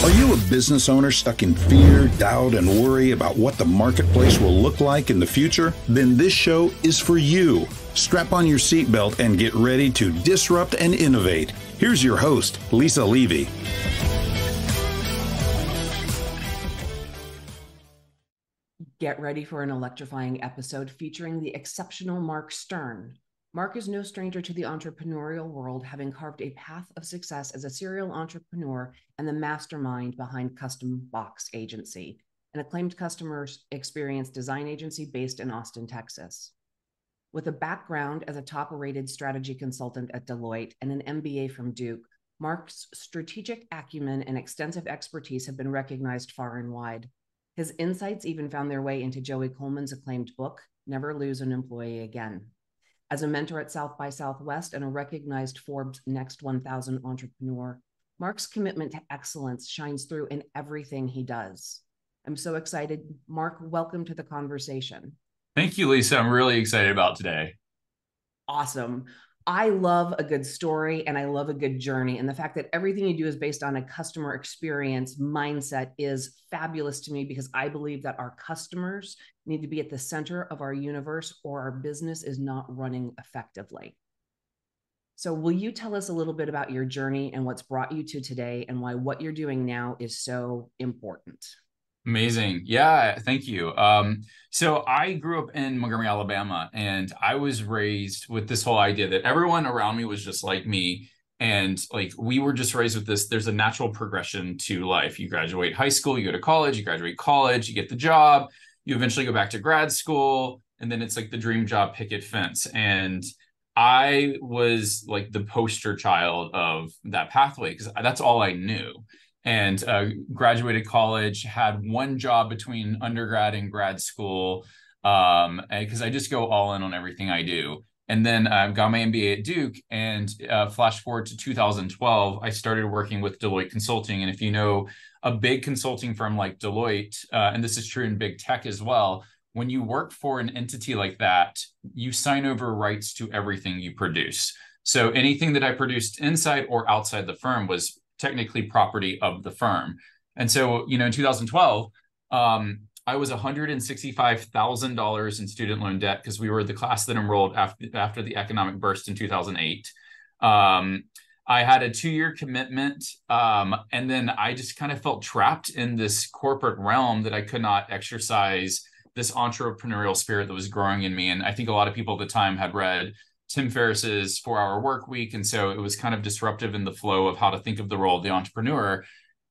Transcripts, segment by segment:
Are you a business owner stuck in fear, doubt, and worry about what the marketplace will look like in the future? Then this show is for you. Strap on your seatbelt and get ready to disrupt and innovate. Here's your host, Lisa Levy. Get ready for an electrifying episode featuring the exceptional Mark Stern. Mark is no stranger to the entrepreneurial world, having carved a path of success as a serial entrepreneur and the mastermind behind Custom Box Agency, an acclaimed customer experience design agency based in Austin, Texas. With a background as a top-rated strategy consultant at Deloitte and an MBA from Duke, Mark's strategic acumen and extensive expertise have been recognized far and wide. His insights even found their way into Joey Coleman's acclaimed book, Never Lose an Employee Again. As a mentor at South by Southwest and a recognized Forbes Next 1000 entrepreneur, Mark's commitment to excellence shines through in everything he does. I'm so excited. Mark, welcome to the conversation. Thank you, Lisa. I'm really excited about today. Awesome. I love a good story and I love a good journey. And the fact that everything you do is based on a customer experience mindset is fabulous to me, because I believe that our customers need to be at the center of our universe or our business is not running effectively. So will you tell us a little bit about your journey and what's brought you to today and why what you're doing now is so important? Amazing. Yeah, thank you. So I grew up in Montgomery, Alabama, and I was raised with this whole idea that everyone around me was just like me. And like, we were just raised with this, there's a natural progression to life. You graduate high school, you go to college, you graduate college, you get the job, you eventually go back to grad school, and then it's like the dream job, picket fence. And I was like the poster child of that pathway because that's all I knew. And graduated college, had one job between undergrad and grad school, because I just go all in on everything I do. And then I got my MBA at Duke, and flash forward to 2012, I started working with Deloitte Consulting. And if you know a big consulting firm like Deloitte, and this is true in big tech as well, when you work for an entity like that, you sign over rights to everything you produce. So anything that I produced inside or outside the firm was technically property of the firm. And so, in 2012, I was $165,000 in student loan debt because we were the class that enrolled after the economic burst in 2008. I had a 2-year commitment, and then I just kind of felt trapped in this corporate realm that I could not exercise this entrepreneurial spirit that was growing in me. And I think a lot of people at the time had read Tim Ferriss's 4-Hour Work Week. And so it was kind of disruptive in the flow of how to think of the role of the entrepreneur.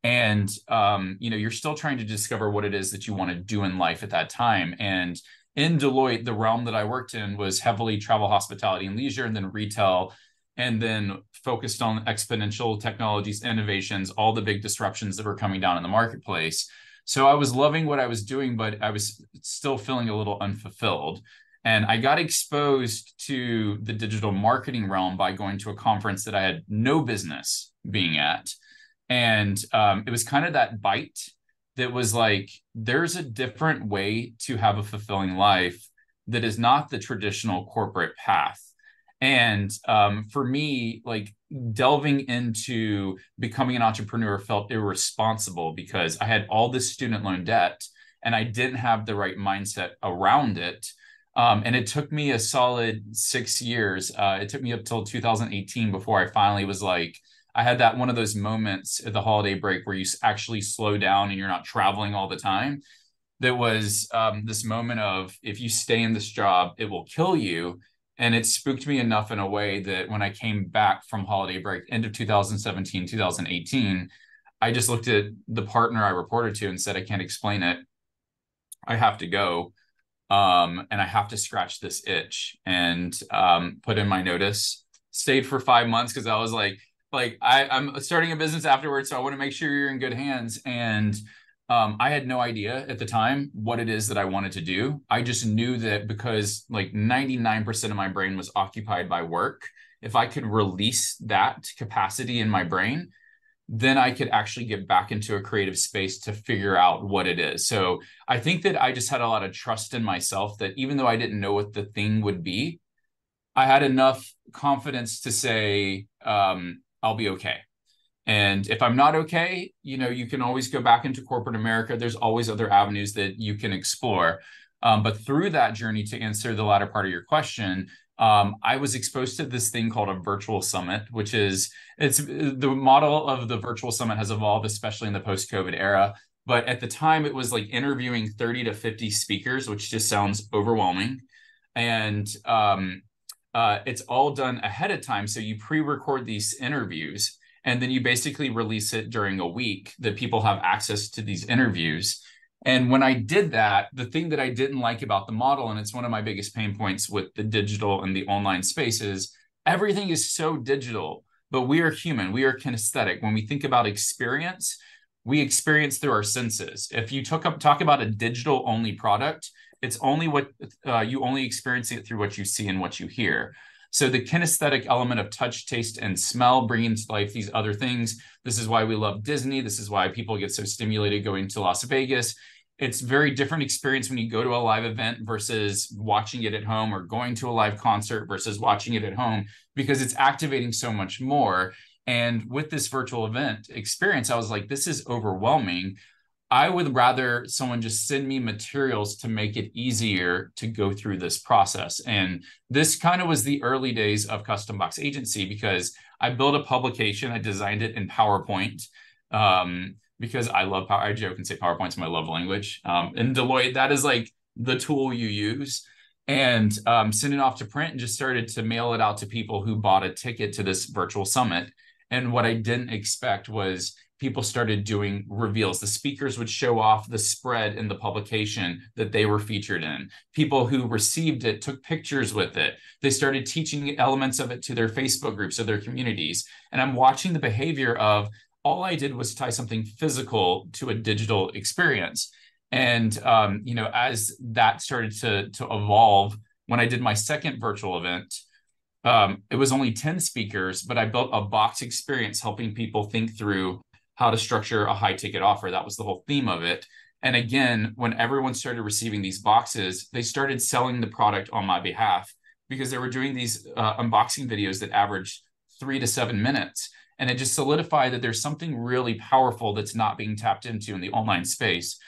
And, you're still trying to discover what it is that you want to do in life at that time. And in Deloitte, the realm that I worked in was heavily travel, hospitality, and leisure, and then retail, and then focused on exponential technologies, innovations, all the big disruptions that were coming down in the marketplace. So I was loving what I was doing, but I was still feeling a little unfulfilled. And I got exposed to the digital marketing realm by going to a conference that I had no business being at. And it was kind of that bite that was like, there's a different way to have a fulfilling life that is not the traditional corporate path. And for me, like delving into becoming an entrepreneur felt irresponsible because I had all this student loan debt and I didn't have the right mindset around it. And it took me a solid 6 years. It took me up till 2018 before I finally was like, I had that one of those moments at the holiday break where you actually slow down and you're not traveling all the time. There was this moment of, if you stay in this job, it will kill you. And it spooked me enough in a way that when I came back from holiday break, end of 2017, 2018, I just looked at the partner I reported to and said, I can't explain it. I have to go. And I have to scratch this itch, and put in my notice, stayed for 5 months because I was like I'm starting a business afterwards. So I want to make sure you're in good hands. And I had no idea at the time what it is that I wanted to do. I just knew that because like 99% of my brain was occupied by work, if I could release that capacity in my brain, then I could actually get back into a creative space to figure out what it is. So I think that I just had a lot of trust in myself that even though I didn't know what the thing would be, I had enough confidence to say, I'll be okay. And if I'm not okay, you can always go back into corporate America. There's always other avenues that you can explore. But through that journey, to answer the latter part of your question, I was exposed to this thing called a virtual summit, it's the model of the virtual summit has evolved, especially in the post-COVID era. But at the time, it was like interviewing 30 to 50 speakers, which just sounds overwhelming. And it's all done ahead of time. So you pre-record these interviews, and then you basically release it during a week that people have access to these interviews. And when I did that, the thing that I didn't like about the model, and it's one of my biggest pain points with the digital and the online space, is everything is so digital, but we are human. We are kinesthetic. When we think about experience, we experience through our senses. If you talk about a digital only product, it's only what you only experience it through what you see and what you hear. So the kinesthetic element of touch, taste, and smell, bringing to life these other things. This is why we love Disney. This is why people get so stimulated going to Las Vegas. It's very different experience when you go to a live event versus watching it at home, or going to a live concert versus watching it at home, because it's activating so much more. And with this virtual event experience, I was like, this is overwhelming. I would rather someone just send me materials to make it easier to go through this process. And this kind of was the early days of Custom Box Agency, because I built a publication. I designed it in PowerPoint because I love power. I joke and say PowerPoint's my love language. And Deloitte, that is like the tool you use. And sent it off to print and just started to mail it out to people who bought a ticket to this virtual summit. And what I didn't expect was people started doing reveals. The speakers would show off the spread in the publication that they were featured in. People who received it took pictures with it. They started teaching elements of it to their Facebook groups or their communities. And I'm watching the behavior of, all I did was tie something physical to a digital experience. And, as that started to evolve, when I did my second virtual event, it was only 10 speakers, but I built a box experience helping people think through how to structure a high ticket offer. That was the whole theme of it. And again, when everyone started receiving these boxes, they started selling the product on my behalf, because they were doing these unboxing videos that averaged 3 to 7 minutes. And it just solidified that there's something really powerful that's not being tapped into in the online space,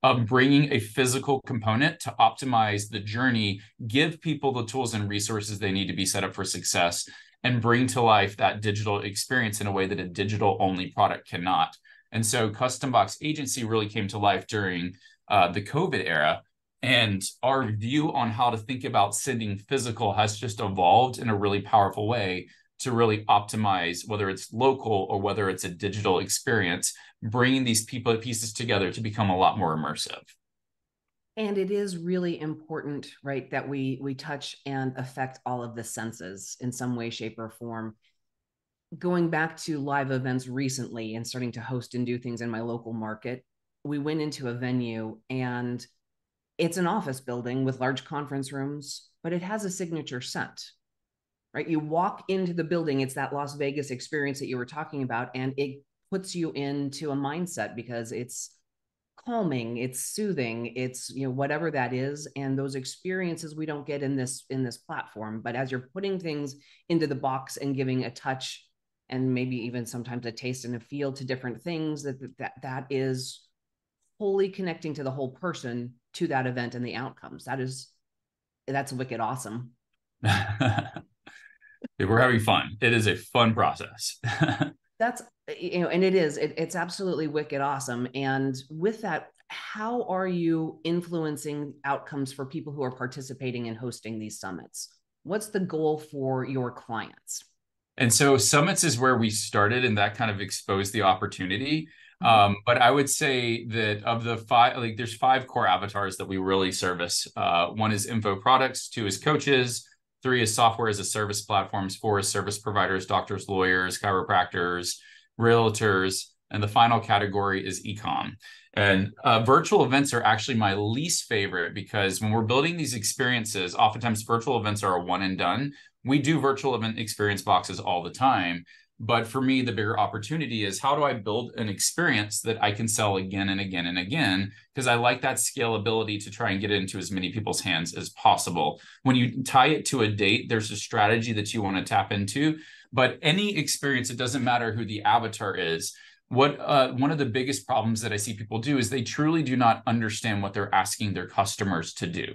of bringing a physical component to optimize the journey, give people the tools and resources they need to be set up for success, and bring to life that digital experience in a way that a digital only product cannot. And so Custom Box Agency really came to life during the COVID era. And our view on how to think about sending physical has just evolved in a really powerful way to really optimize, whether it's local or whether it's a digital experience, bringing these pieces together to become a lot more immersive. And it is really important, right, that we touch and affect all of the senses in some way, shape, or form. Going back to live events recently and starting to host and do things in my local market, we went into a venue, and it's an office building with large conference rooms, but it has a signature scent, right? You walk into the building, it's that Las Vegas experience that you were talking about, and it puts you into a mindset because it's calming, it's soothing, it's, whatever that is. And those experiences we don't get in this platform. But as you're putting things into the box and giving a touch and maybe even sometimes a taste and a feel to different things, that is wholly connecting to the whole person, to that event and the outcomes. That's wicked awesome. We're having fun. It is a fun process. That's, and it's absolutely wicked awesome. And with that, how are you influencing outcomes for people who are participating in hosting these summits? What's the goal for your clients? And so summits is where we started, and that kind of exposed the opportunity. But I would say that of the 5, there's 5 core avatars that we really service. 1 is info products, 2 is coaches, 3 is software as a service platforms, 4 is service providers, doctors, lawyers, chiropractors, realtors, and the final category is e-com. And virtual events are actually my least favorite, because when we're building these experiences, oftentimes virtual events are a one and done. We do virtual event experience boxes all the time, But for me, the bigger opportunity is how do I build an experience that I can sell again and again and again? Because I like that scalability to try and get it into as many people's hands as possible. When you tie it to a date, there's a strategy that you want to tap into. But any experience, it doesn't matter who the avatar is. What one of the biggest problems that I see people do is they truly do not understand what they're asking their customers to do.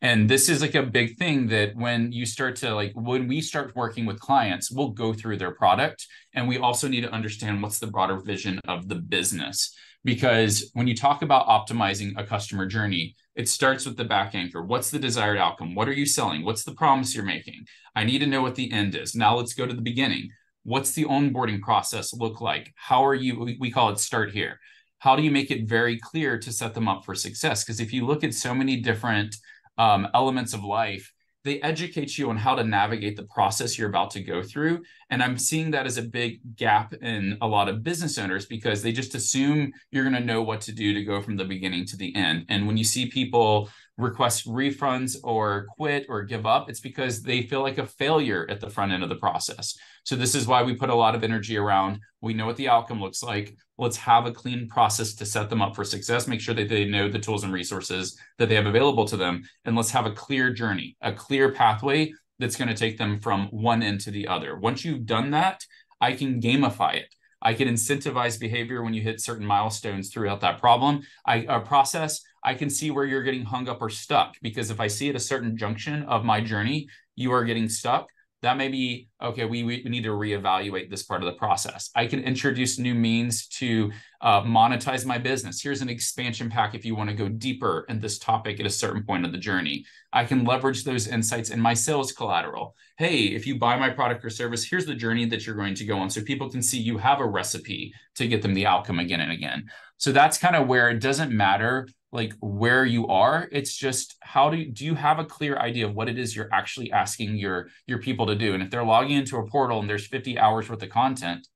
And this is like a big thing that when you start to when we start working with clients, we'll go through their product, and we also need to understand what's the broader vision of the business. Because when you talk about optimizing a customer journey, it starts with the back anchor. What's the desired outcome? What are you selling? What's the promise you're making? I need to know what the end is. Now let's go to the beginning. What's the onboarding process look like? How are you, we call it start here. How do you make it very clear to set them up for success? Because if you look at so many different elements of life, they educate you on how to navigate the process you're about to go through. And I'm seeing that as a big gap in a lot of business owners because they just assume you're going to know what to do to go from the beginning to the end. And when you see people request refunds or quit or give up, it's because they feel like a failure at the front end of the process. So this is why we put a lot of energy around, we know what the outcome looks like. Let's have a clean process to set them up for success, make sure that they know the tools and resources that they have available to them. And let's have a clear journey, a clear pathway that's going to take them from one end to the other. Once you've done that, I can gamify it. I can incentivize behavior when you hit certain milestones throughout that process. I can see where you're getting hung up or stuck, because if I see at a certain junction of my journey, you are getting stuck, that may be, okay, we need to reevaluate this part of the process. I can introduce new means to monetize my business. Here's an expansion pack if you want to go deeper in this topic at a certain point of the journey. I can leverage those insights in my sales collateral. Hey, if you buy my product or service, here's the journey that you're going to go on, so people can see you have a recipe to get them the outcome again and again. So that's kind of where it doesn't matter like where you are. It's just how do you have a clear idea of what it is you're actually asking your people to do? And if they're logging into a portal and there's 50 hours worth of content,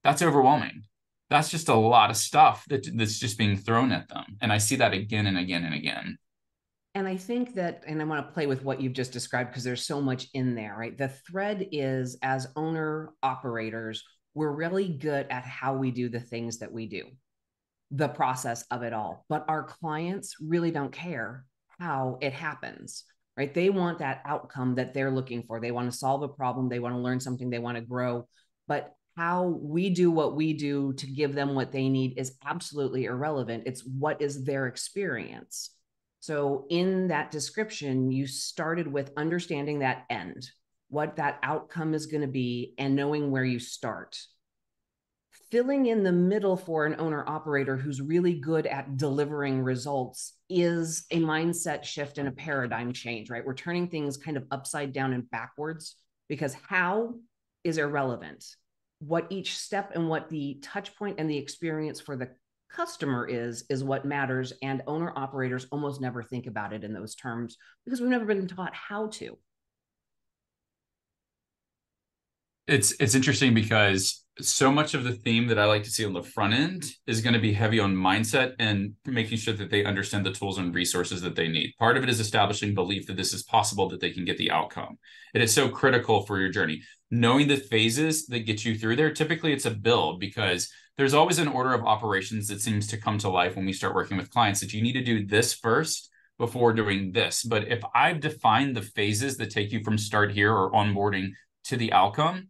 that's overwhelming. That's just a lot of stuff that's just being thrown at them. And I see that again and again and again. And I think that, and I want to play with what you've just described because there's so much in there, right? The thread is, as owner operators, we're really good at how we do the things that we do, the process of it all. But our clients really don't care how it happens, right? They want that outcome that they're looking for. They want to solve a problem. They want to learn something. They want to grow. But how we do what we do to give them what they need is absolutely irrelevant. It's what is their experience. So in that description, you started with understanding that end, what that outcome is going to be, and knowing where you start. Filling in the middle for an owner operator who's really good at delivering results is a mindset shift and a paradigm change, right? We're turning things kind of upside down and backwards, because how is irrelevant. What each step and what the touch point and the experience for the customer is what matters. And owner operators almost never think about it in those terms because we've never been taught how to. It's interesting because so much of the theme that I like to see on the front end is going to be heavy on mindset and making sure that they understand the tools and resources that they need. Part of it is establishing belief that this is possible, that they can get the outcome. It is so critical for your journey. Knowing the phases that get you through there, typically it's a build, because there's always an order of operations that seems to come to life when we start working with clients, that you need to do this first before doing this. But if I've defined the phases that take you from start here or onboarding to the outcome,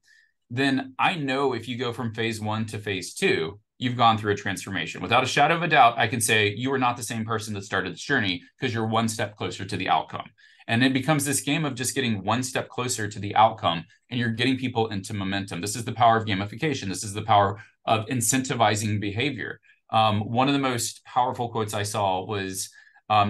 then I know if you go from phase 1 to phase 2, you've gone through a transformation. Without a shadow of a doubt, I can say you are not the same person that started this journey, because you're one step closer to the outcome. And it becomes this game of just getting one step closer to the outcome, and you're getting people into momentum. This is the power of gamification. This is the power of incentivizing behavior. One of the most powerful quotes I saw was,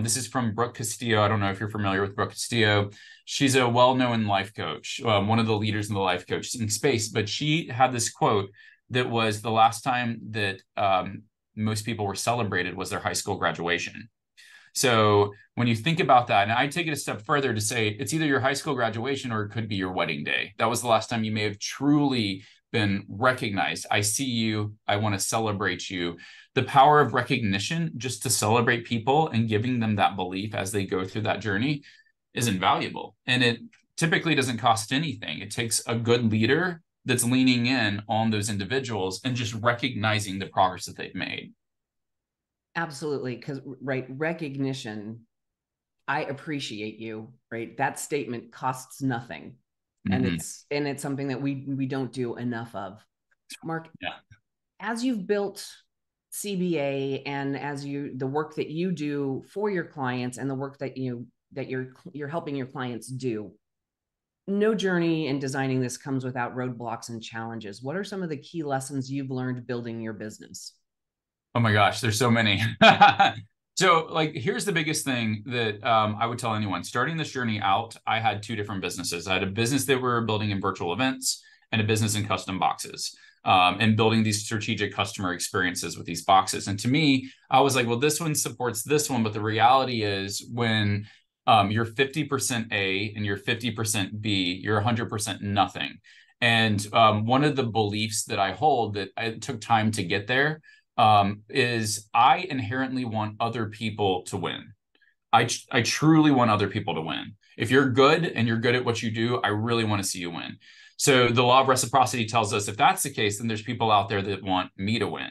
this is from Brooke Castillo. I don't know if you're familiar with Brooke Castillo. She's a well-known life coach, one of the leaders in the life coaching space. But she had this quote that was, the last time that most people were celebrated was their high school graduation. So when you think about that, and I take it a step further to say it's either your high school graduation or it could be your wedding day. That was the last time you may have truly been recognized. I see you. I want to celebrate you. The power of recognition, just to celebrate people and giving them that belief as they go through that journey, is invaluable. And it typically doesn't cost anything. It takes a good leader that's leaning in on those individuals and just recognizing the progress that they've made. Absolutely. Because, right, recognition, I appreciate you, right? That statement costs nothing. And it's something that we don't do enough of. Mark, as you've built CBA and as the work that you do for your clients and the work that you're helping your clients do, no journey in designing this comes without roadblocks and challenges. What are some of the key lessons you've learned building your business? Oh my gosh, there's so many. So like, here's the biggest thing that I would tell anyone starting this journey out. I had two different businesses. I had a business that we were building in virtual events and a business in custom boxes, and building these strategic customer experiences with these boxes. And to me, I was like, well, this one supports this one. But the reality is when you're 50% A and you're 50% B, you're 100% nothing. And one of the beliefs that I hold that it took time to get there is I inherently want other people to win. I truly want other people to win. If you're good and you're good at what you do, I really want to see you win. So the law of reciprocity tells us if that's the case, then there's people out there that want me to win.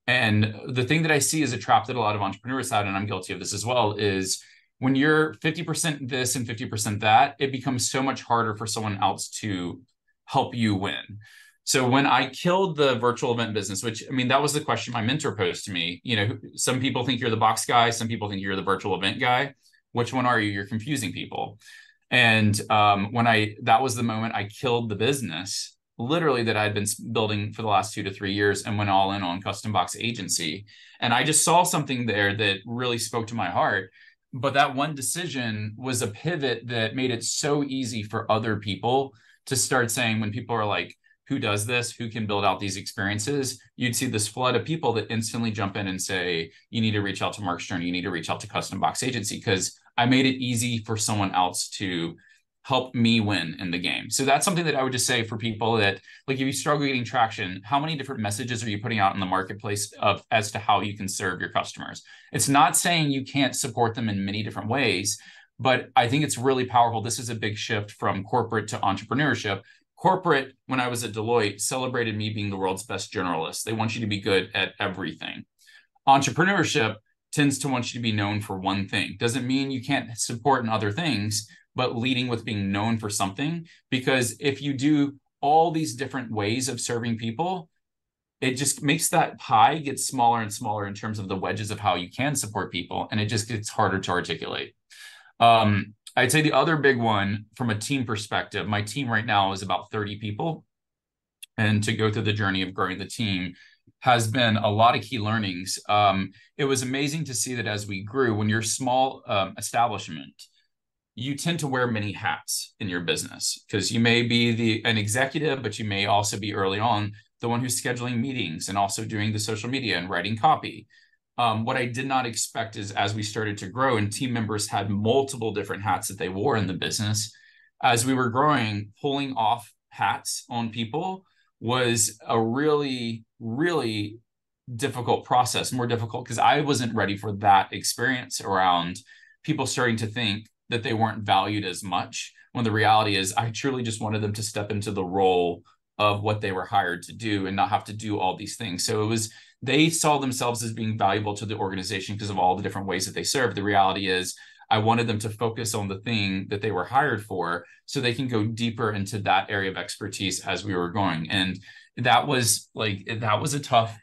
And the thing that I see is a trap that a lot of entrepreneurs have, and I'm guilty of this as well, is when you're 50% this and 50% that, it becomes so much harder for someone else to help you win. So when I killed the virtual event business, which, I mean, that was the question my mentor posed to me. You know, some people think you're the box guy. Some people think you're the virtual event guy. Which one are you? You're confusing people. And that was the moment I killed the business, literally, that I'd been building for the last 2 to 3 years, and went all in on custom box agency. And I just saw something there that really spoke to my heart. But that one decision was a pivot that made it so easy for other people to start saying, when people are like, who does this? Who can build out these experiences? You'd see this flood of people that instantly jump in and say, you need to reach out to Mark Stern. You need to reach out to Custom Box Agency, because I made it easy for someone else to help me win in the game. So that's something that I would just say for people that, like, if you struggle getting traction, how many different messages are you putting out in the marketplace as to how you can serve your customers? It's not saying you can't support them in many different ways, but I think it's really powerful. This is a big shift from corporate to entrepreneurship. Corporate, when I was at Deloitte, celebrated me being the world's best generalist. They want you to be good at everything. Entrepreneurship tends to want you to be known for one thing. Doesn't mean you can't support in other things, but leading with being known for something. Because if you do all these different ways of serving people, it just makes that pie get smaller and smaller in terms of the wedges of how you can support people. And it just gets harder to articulate. I'd say the other big one from a team perspective, my team right now is about 30 people. And to go through the journey of growing the team has been a lot of key learnings. It was amazing to see that as we grew, when you're a small establishment, you tend to wear many hats in your business, because you may be an executive, but you may also be early on the one who's scheduling meetings and also doing the social media and writing copy. What I did not expect is, as we started to grow and team members had multiple different hats that they wore in the business, as we were growing, pulling off hats on people was a really, really difficult process, more difficult because I wasn't ready for that experience around people starting to think that they weren't valued as much, when the reality is I truly just wanted them to step into the role of what they were hired to do and not have to do all these things. So they saw themselves as being valuable to the organization because of all the different ways that they serve. The reality is I wanted them to focus on the thing that they were hired for so they can go deeper into that area of expertise as we were going. And that was a tough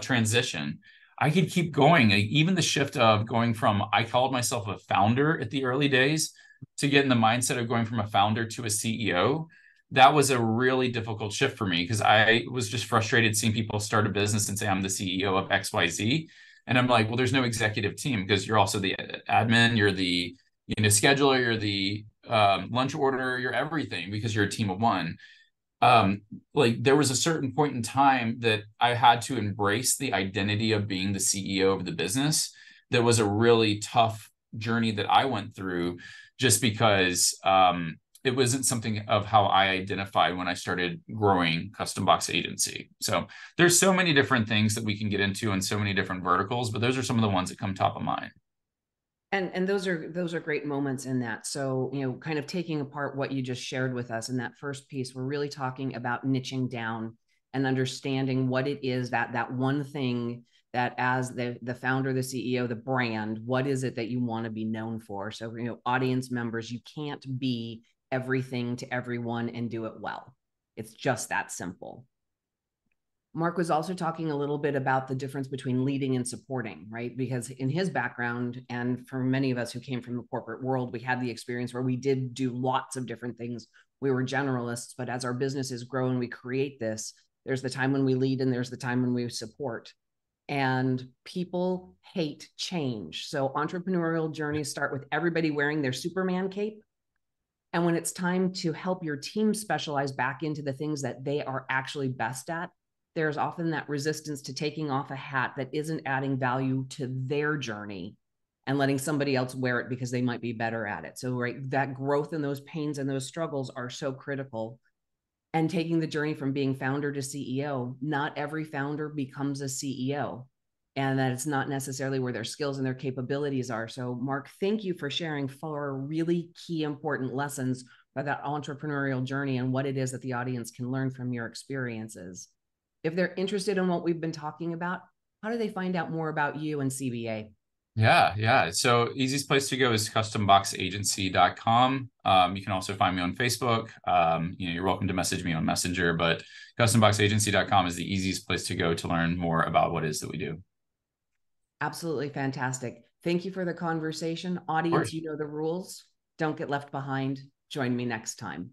transition. I could keep going. Even the shift of going from, I called myself a founder at the early days, to get in the mindset of going from a founder to a CEO. That was a really difficult shift for me, because I was just frustrated seeing people start a business and say, I'm the CEO of XYZ. And I'm like, well, there's no executive team, because you're also the admin, you're the scheduler, you're the lunch order, you're everything, because you're a team of one. There was a certain point in time that I had to embrace the identity of being the CEO of the business. That was a really tough journey that I went through, just because it wasn't something of how I identified when I started growing Custom Box Agency. So there's so many different things that we can get into and so many different verticals, but those are some of the ones that come top of mind. And those are great moments in that. So, kind of taking apart what you just shared with us in that first piece, we're really talking about niching down and understanding what it is that one thing that as the founder, the CEO, the brand, what is it that you want to be known for? So, audience members, you can't be everything to everyone and do it well. It's just that simple. Mark was also talking a little bit about the difference between leading and supporting, right? Because in his background, and for many of us who came from the corporate world, we had the experience where we did do lots of different things. We were generalists, but as our businesses grow and we create this, there's the time when we lead and there's the time when we support. And people hate change. So entrepreneurial journeys start with everybody wearing their Superman cape. And when it's time to help your team specialize back into the things that they are actually best at, there's often that resistance to taking off a hat that isn't adding value to their journey and letting somebody else wear it because they might be better at it. So, right, that growth and those pains and those struggles are so critical. And taking the journey from being founder to CEO, not every founder becomes a CEO, and that it's not necessarily where their skills and their capabilities are. So, Mark, thank you for sharing 4 really key important lessons for that entrepreneurial journey and what it is that the audience can learn from your experiences. If they're interested in what we've been talking about, how do they find out more about you and CBA? Yeah. So easiest place to go is customboxagency.com. You can also find me on Facebook. You're welcome to message me on Messenger, but customboxagency.com is the easiest place to go to learn more about what it is that we do. Absolutely fantastic. Thank you for the conversation. Audience, you know the rules. Don't get left behind. Join me next time.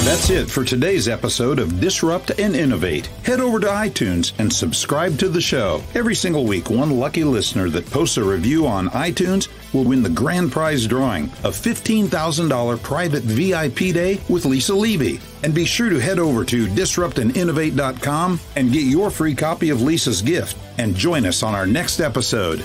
That's it for today's episode of Disrupt and Innovate. Head over to iTunes and subscribe to the show. Every single week, one lucky listener that posts a review on iTunes will win the grand prize drawing, a $15,000 private VIP day with Lisa Levy. And be sure to head over to disruptandinnovate.com and get your free copy of Lisa's gift. And join us on our next episode.